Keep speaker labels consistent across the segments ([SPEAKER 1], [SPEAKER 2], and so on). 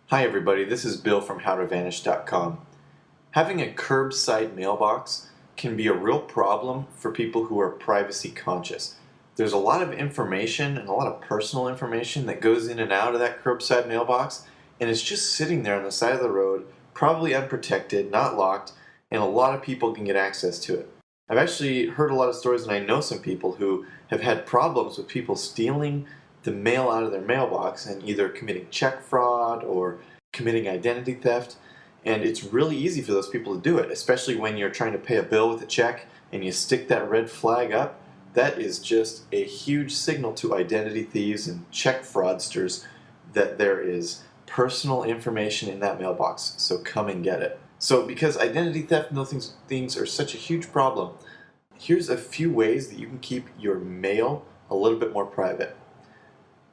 [SPEAKER 1] Hi everybody, this is Bill from howtovanish.com. Having a curbside mailbox can be a real problem for people who are privacy conscious. There's a lot of information and a lot of personal information that goes in and out of that curbside mailbox, and it's just sitting there on the side of the road, probably unprotected, not locked, and a lot of people can get access to it. I've actually heard a lot of stories, and I know some people who have had problems with people stealing the mail out of their mailbox and either committing check fraud or committing identity theft. And it's really easy for those people to do it, especially when you're trying to pay a bill with a check and you stick that red flag up. That is just a huge signal to identity thieves and check fraudsters that there is personal information in that mailbox, so come and get it. So because identity theft and those things are such a huge problem, here's a few ways that you can keep your mail a little bit more private.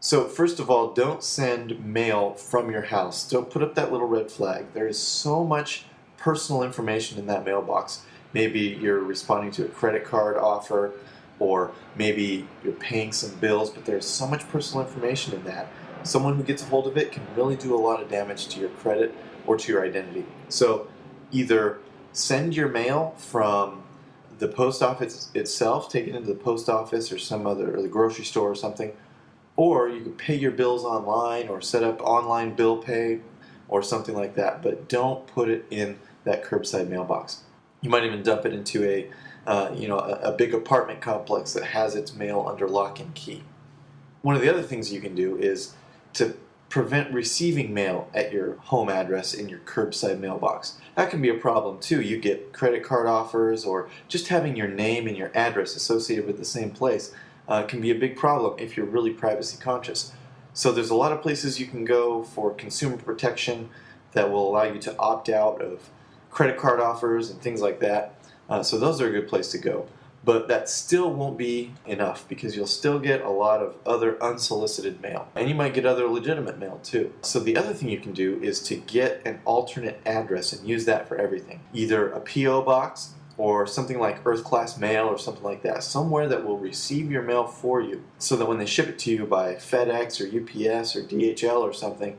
[SPEAKER 1] So first of all, don't send mail from your house. Don't put up that little red flag. There is so much personal information in that mailbox. Maybe you're responding to a credit card offer, or maybe you're paying some bills, but there's so much personal information in that. Someone who gets a hold of it can really do a lot of damage to your credit or to your identity. So either send your mail from the post office itself, take it into the post office or or the grocery store or something, or you can pay your bills online or set up online bill pay or something like that, but don't put it in that curbside mailbox. You might even dump it into a big apartment complex that has its mail under lock and key. One of the other things you can do is to prevent receiving mail at your home address in your curbside mailbox. That can be a problem too. You get credit card offers, or just having your name and your address associated with the same place can be a big problem if you're really privacy conscious. So there's a lot of places you can go for consumer protection that will allow you to opt out of credit card offers and things like that. So those are a good place to go. But that still won't be enough, because you'll still get a lot of other unsolicited mail. And you might get other legitimate mail too. So the other thing you can do is to get an alternate address and use that for everything. Either a P.O. box or something like Earth Class Mail or something like that. Somewhere that will receive your mail for you, so that when they ship it to you by FedEx or UPS or DHL or something,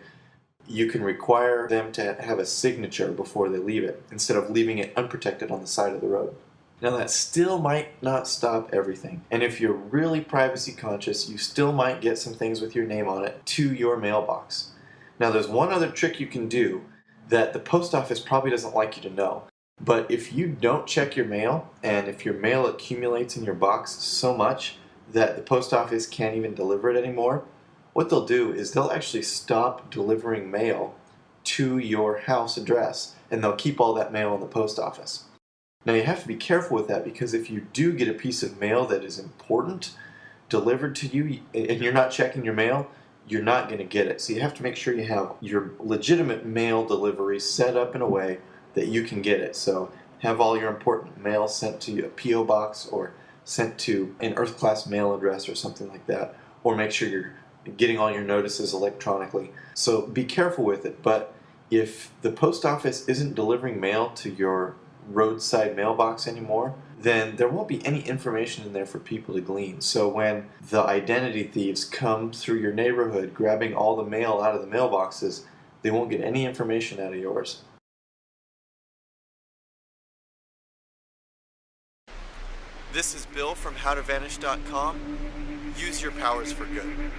[SPEAKER 1] you can require them to have a signature before they leave it, instead of leaving it unprotected on the side of the road. Now that still might not stop everything. And if you're really privacy conscious, you still might get some things with your name on it to your mailbox. Now there's one other trick you can do that the post office probably doesn't like you to know. But if you don't check your mail, and if your mail accumulates in your box so much that the post office can't even deliver it anymore, what they'll do is they'll actually stop delivering mail to your house address, and they'll keep all that mail in the post office. Now you have to be careful with that, because if you do get a piece of mail that is important delivered to you and you're not checking your mail, you're not going to get it. So you have to make sure you have your legitimate mail delivery set up in a way that you can get it. So have all your important mail sent to a P.O. box, or sent to an Earth Class Mail address or something like that, or make sure you're getting all your notices electronically. So be careful with it. But if the post office isn't delivering mail to your roadside mailbox anymore, then there won't be any information in there for people to glean. So when the identity thieves come through your neighborhood grabbing all the mail out of the mailboxes, they won't get any information out of yours. This is Bill from howtovanish.com. Use your powers for good.